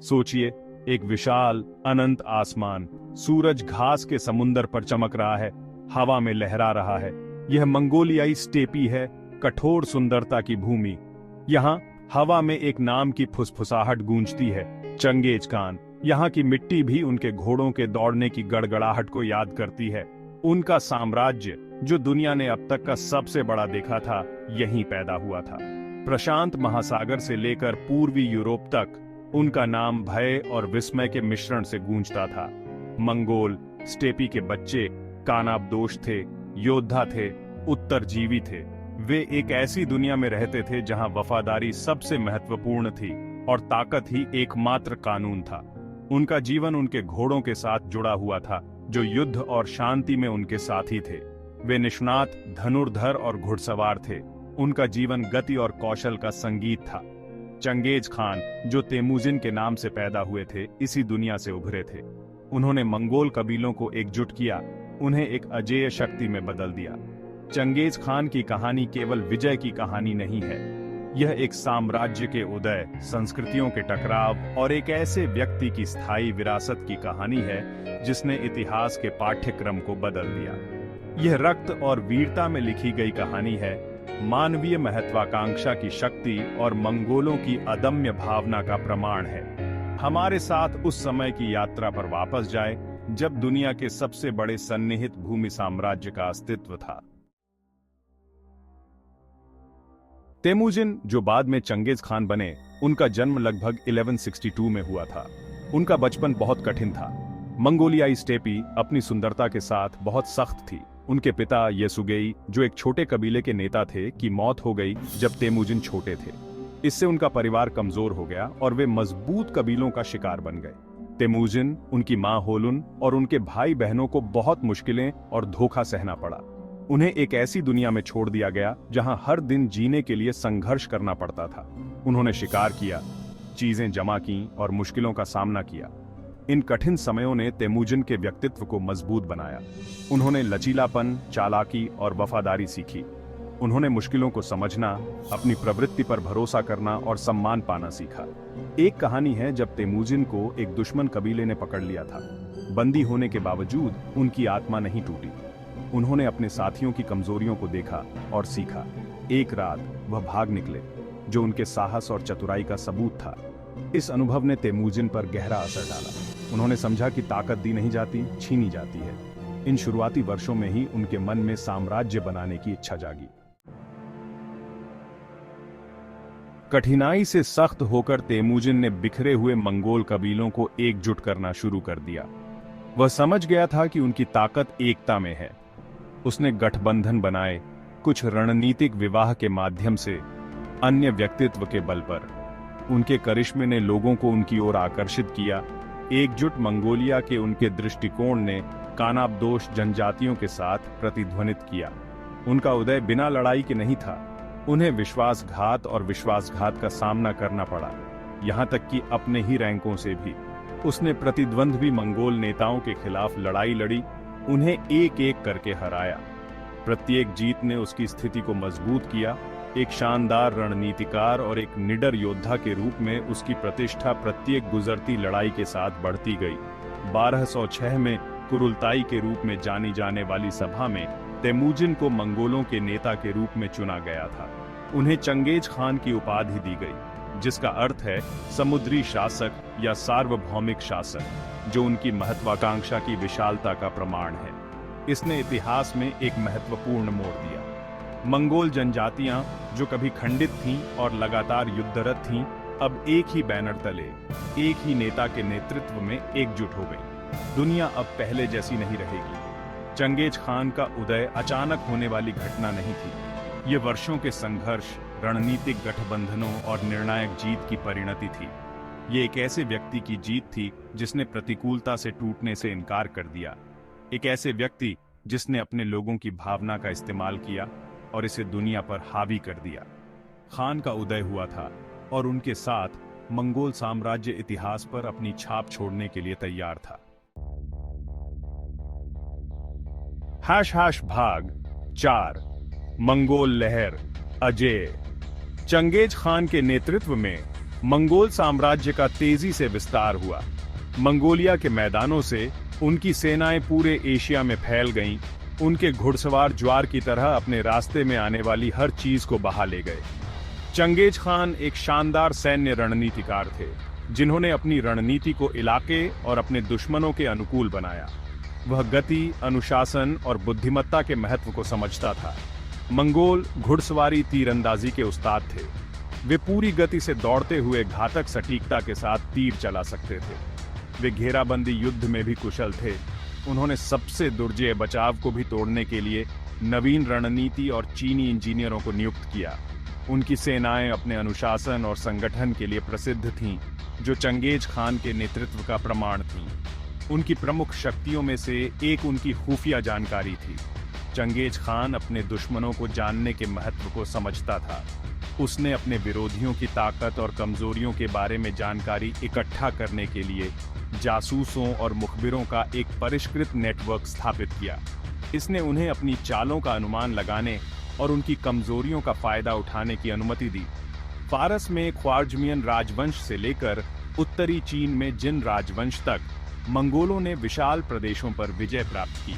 सोचिए, एक विशाल अनंत आसमान, सूरज घास के समुंदर पर चमक रहा है, हवा में लहरा रहा है। यह मंगोलियाई स्टेपी है, कठोर सुंदरता की भूमि। यहाँ हवा में एक नाम की फुसफुसाहट गूंजती है, चंगेज खान। यहाँ की मिट्टी भी उनके घोड़ों के दौड़ने की गड़गड़ाहट को याद करती है। उनका साम्राज्य, जो दुनिया ने अब तक का सबसे बड़ा देखा था, यहीं पैदा हुआ था। प्रशांत महासागर से लेकर पूर्वी यूरोप तक उनका नाम भय और विस्मय के मिश्रण से गूंजता था। मंगोल स्टेपी के बच्चे कानाबदोश थे, योद्धा थे, उत्तरजीवी थे। वे एक ऐसी दुनिया में रहते थे जहां वफादारी सबसे महत्वपूर्ण थी और ताकत ही एकमात्र कानून था। उनका जीवन उनके घोड़ों के साथ जुड़ा हुआ था, जो युद्ध और शांति में उनके साथी थे। वे निष्णात धनुर्धर और घुड़सवार थे। उनका जीवन गति और कौशल का संगीत था। चंगेज खान, जो तेमुजिन के नाम से पैदा हुए थे, इसी दुनिया से उभरे थे। उन्होंने मंगोल कबीलों को एकजुट किया, उन्हें एक अजेय शक्ति में बदल दिया। चंगेज खान की कहानी केवल विजय की कहानी नहीं है, यह एक साम्राज्य के उदय, संस्कृतियों के टकराव और एक ऐसे व्यक्ति की स्थायी विरासत की कहानी है जिसने इतिहास के पाठ्यक्रम को बदल दिया। यह रक्त और वीरता में लिखी गई कहानी है, मानवीय महत्वाकांक्षा की शक्ति और मंगोलों की अदम्य भावना का प्रमाण है। हमारे साथ उस समय की यात्रा पर वापस जाए जब दुनिया के सबसे बड़े सन्निहित भूमि साम्राज्य का अस्तित्व था। तेमुजिन, जो बाद में चंगेज खान बने, उनका जन्म लगभग 1162 में हुआ था। उनका बचपन बहुत कठिन था। मंगोलियाई स्टेपी अपनी सुंदरता के साथ बहुत सख्त थी। उनके पिता येसुगेई, जो एक छोटे कबीले के नेता थे, की मौत हो गई जब तेमुजिन छोटे थे। इससे उनका परिवार कमजोर हो गया और वे मजबूत कबीलों का शिकार बन गए। तेमुजिन, उनकी मां होलुन और उनके भाई बहनों को बहुत मुश्किलें और धोखा सहना पड़ा। उन्हें एक ऐसी दुनिया में छोड़ दिया गया जहां हर दिन जीने के लिए संघर्ष करना पड़ता था। उन्होंने शिकार किया, चीजें जमा की और मुश्किलों का सामना किया। इन कठिन समयों ने तेमुजिन के व्यक्तित्व को मजबूत बनाया। उन्होंने लचीलापन, चालाकी और वफादारी सीखी। उन्होंने मुश्किलों को समझना, अपनी प्रवृत्ति पर भरोसा करना और सम्मान पाना सीखा। एक कहानी है जब तेमुजिन को एक दुश्मन कबीले ने पकड़ लिया था। बंदी होने के बावजूद उनकी आत्मा नहीं टूटी। उन्होंने अपने साथियों की कमजोरियों को देखा और सीखा। एक रात वह भाग निकले, जो उनके साहस और चतुराई का सबूत था। इस अनुभव ने तेमुजिन पर गहरा असर डाला। उन्होंने समझा कि ताकत दी नहीं जाती, छीनी जाती है। इन शुरुआती वर्षों में ही उनके मन में साम्राज्य बनाने की इच्छा जागी। कठिनाई से सख्त होकर तेमुजिन ने बिखरे हुए मंगोल कबीलों को एकजुट करना शुरू कर दिया। वह समझ गया था कि उनकी ताकत एकता में है। उसने गठबंधन बनाए, कुछ रणनीतिक विवाह के माध्यम से, अन्य व्यक्तित्व के बल पर। उनके करिश्मे ने लोगों को उनकी ओर आकर्षित किया। एकजुट मंगोलिया के उनके दृष्टिकोण ने कानाबदोश जनजातियों के साथ प्रतिध्वनित किया। उनका उदय बिना लड़ाई के नहीं था। उन्हें विश्वासघात और विश्वासघात का सामना करना पड़ा, यहां तक कि अपने ही रैंकों से भी। उसने प्रतिद्वंद्वी मंगोल नेताओं के खिलाफ लड़ाई लड़ी, उन्हें एक एक करके हराया। प्रत्येक जीत ने उसकी स्थिति को मजबूत किया। एक शानदार रणनीतिकार और एक निडर योद्धा के रूप में उसकी प्रतिष्ठा प्रत्येक गुजरती लड़ाई के साथ बढ़ती गई। 1206 में कुरुलताई के रूप में जानी जाने वाली सभा में तेमुजिन को मंगोलों के नेता के रूप में चुना गया था। उन्हें चंगेज खान की उपाधि दी गई, जिसका अर्थ है समुद्री शासक या सार्वभौमिक शासक, जो उनकी महत्वाकांक्षा की विशालता का प्रमाण है। इसने इतिहास में एक महत्वपूर्ण मोड़ दिया। मंगोल जनजातियां, जो कभी खंडित थीं और लगातार युद्धरत थीं, अब एक ही बैनर तले, एक ही नेता के नेतृत्व में एकजुट हो गई। दुनिया अब पहले जैसी नहीं रहेगी। चंगेज खान का उदय अचानक होने वाली घटना नहीं थी। ये वर्षों के संघर्ष, रणनीतिक गठबंधनों और निर्णायक जीत की परिणति थी। ये एक ऐसे व्यक्ति की जीत थी जिसने प्रतिकूलता से टूटने से इनकार कर दिया। एक ऐसे व्यक्ति जिसने अपने लोगों की भावना का इस्तेमाल किया और इसे दुनिया पर हावी कर दिया। खान का उदय हुआ था और उनके साथ मंगोल साम्राज्य इतिहास पर अपनी छाप छोड़ने के लिए तैयार था। भाग 4 मंगोल लहर अजेय। चंगेज खान के नेतृत्व में मंगोल साम्राज्य का तेजी से विस्तार हुआ। मंगोलिया के मैदानों से उनकी सेनाएं पूरे एशिया में फैल गईं। उनके घुड़सवार ज्वार की तरह अपने रास्ते में आने वाली हर चीज को बहा ले गए। चंगेज खान एक शानदार सैन्य रणनीतिकार थे, जिन्होंने अपनी रणनीति को इलाके और अपने दुश्मनों के अनुकूल बनाया। वह गति, अनुशासन और बुद्धिमत्ता के महत्व को समझता था। मंगोल घुड़सवारी तीरंदाजी के उस्ताद थे। वे पूरी गति से दौड़ते हुए घातक सटीकता के साथ तीर चला सकते थे। वे घेराबंदी युद्ध में भी कुशल थे। उन्होंने सबसे दुर्जेय बचाव को भी तोड़ने के लिए नवीन रणनीति और चीनी इंजीनियरों को नियुक्त किया। उनकी सेनाएं अपने अनुशासन और संगठन के लिए प्रसिद्ध थीं, जो चंगेज खान के नेतृत्व का प्रमाण थीं। उनकी प्रमुख शक्तियों में से एक उनकी खुफिया जानकारी थी। चंगेज खान अपने दुश्मनों को जानने के महत्व को समझता था। उसने अपने विरोधियों की ताकत और कमजोरियों के बारे में जानकारी इकट्ठा करने के लिए जासूसों और मुखबिरों का एक परिष्कृत नेटवर्क स्थापित किया। इसने उन्हें अपनी चालों का अनुमान लगाने और उनकी कमजोरियों का फायदा उठाने की अनुमति दी। फारस में ख्वारजमियन राजवंश से लेकर उत्तरी चीन में जिन राजवंश तक मंगोलों ने विशाल प्रदेशों पर विजय प्राप्त की।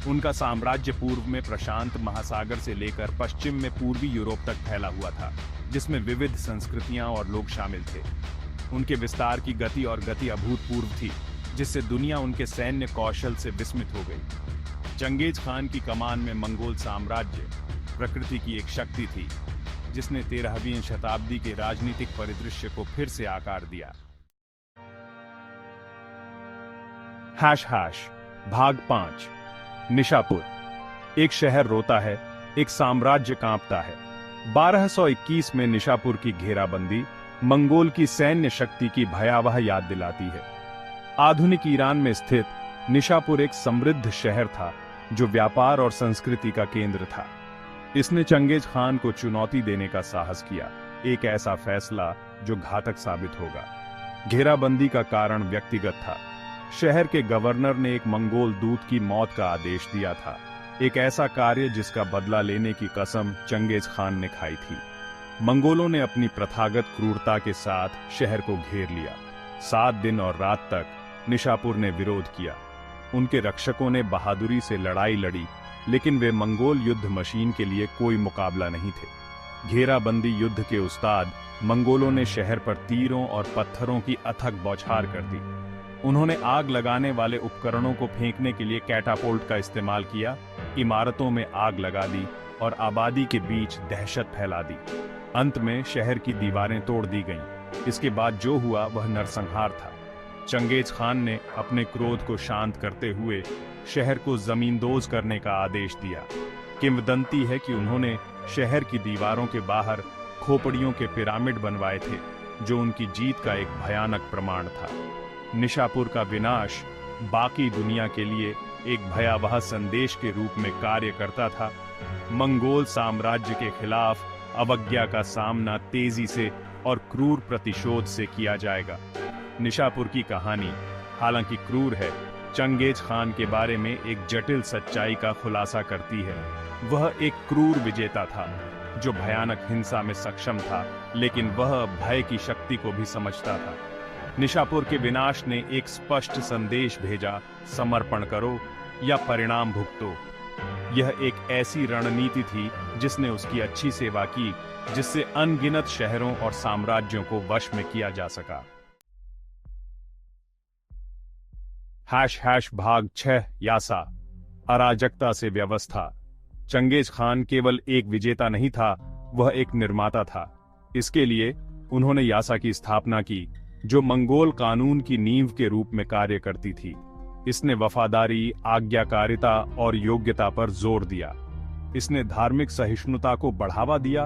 उनका साम्राज्य पूर्व में प्रशांत महासागर से लेकर पश्चिम में पूर्वी यूरोप तक फैला हुआ था, जिसमें विविध संस्कृतियां और लोग शामिल थे। उनके विस्तार की गति अभूतपूर्व थी, जिससे दुनिया उनके सैन्य कौशल से विस्मित हो गई। चंगेज खान की कमान में मंगोल साम्राज्य प्रकृति की एक शक्ति थी, जिसने 13वीं शताब्दी के राजनीतिक परिदृश्य को फिर से आकार दिया। भाग 5। निशापुर। एक शहर रोता है, एक साम्राज्य कांपता है। 1221 में निशापुर की घेराबंदी मंगोल की सैन्य शक्ति की भयावह याद दिलाती है। आधुनिक ईरान में स्थित निशापुर एक समृद्ध शहर था, जो व्यापार और संस्कृति का केंद्र था। इसने चंगेज खान को चुनौती देने का साहस किया, एक ऐसा फैसला जो घातक साबित होगा। घेराबंदी का कारण व्यक्तिगत था। शहर के गवर्नर ने एक मंगोल दूत की मौत का आदेश दिया था, एक ऐसा कार्य जिसका बदला लेने की कसम चंगेज खान ने खाई थी। मंगोलों ने अपनी प्रथागत क्रूरता के साथ शहर को घेर लिया। 7 दिन और रात तक निशापुर ने विरोध किया। उनके रक्षकों ने बहादुरी से लड़ाई लड़ी, लेकिन वे मंगोल युद्ध मशीन के लिए कोई मुकाबला नहीं थे। घेराबंदी युद्ध के उस्ताद मंगोलों ने शहर पर तीरों और पत्थरों की अथक बौछार कर दी। उन्होंने आग लगाने वाले उपकरणों को फेंकने के लिए कैटापोल्ट का इस्तेमाल किया, इमारतों में आग लगा दी और आबादी के बीच दहशत फैला दी। अंत में शहर की दीवारें तोड़ दी गईं। इसके बाद जो हुआ वह नरसंहार था। चंगेज खान ने अपने क्रोध को शांत करते हुए शहर को जमींदोज करने का आदेश दिया। किंवदंती है कि उन्होंने शहर की दीवारों के बाहर खोपड़ियों के पिरामिड बनवाए थे, जो उनकी जीत का एक भयानक प्रमाण था। निशापुर का विनाश बाकी दुनिया के लिए एक भयावह संदेश के रूप में कार्य करता था। मंगोल साम्राज्य के खिलाफ अवज्ञा का सामना तेजी से और क्रूर प्रतिशोध से किया जाएगा। निशापुर की कहानी हालांकि क्रूर है, चंगेज खान के बारे में एक जटिल सच्चाई का खुलासा करती है। वह एक क्रूर विजेता था, जो भयानक हिंसा में सक्षम था, लेकिन वह भय की शक्ति को भी समझता था। निशापुर के विनाश ने एक स्पष्ट संदेश भेजा, समर्पण करो या परिणाम भुगतो। यह एक ऐसी रणनीति थी जिसने उसकी अच्छी सेवा की, जिससे अनगिनत शहरों और साम्राज्यों को वश में किया जा सका। भाग 6 यासा। अराजकता से व्यवस्था। चंगेज खान केवल एक विजेता नहीं था, वह एक निर्माता था। इसके लिए उन्होंने यासा की स्थापना की, जो मंगोल कानून की नींव के रूप में कार्य करती थी। इसने वफादारी, आज्ञाकारिता और योग्यता पर जोर दिया। इसने धार्मिक सहिष्णुता को बढ़ावा दिया,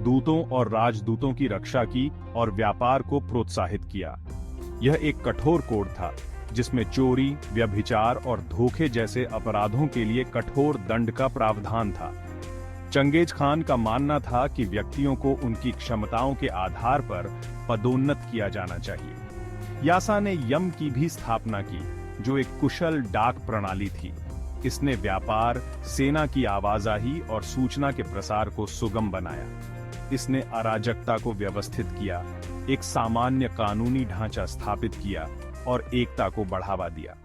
दूतों और राजदूतों की रक्षा की और व्यापार को प्रोत्साहित किया। यह एक कठोर कोड था, जिसमें चोरी, व्यभिचार और धोखे जैसे अपराधों के लिए कठोर दंड का प्रावधान था। चंगेज खान का मानना था कि व्यक्तियों को उनकी क्षमताओं के आधार पर पदोन्नत किया जाना चाहिए। यासा ने यम की भी स्थापना की, जो एक कुशल डाक प्रणाली थी। इसने व्यापार, सेना की आवाजाही और सूचना के प्रसार को सुगम बनाया। इसने अराजकता को व्यवस्थित किया, एक सामान्य कानूनी ढांचा स्थापित किया और एकता को बढ़ावा दिया।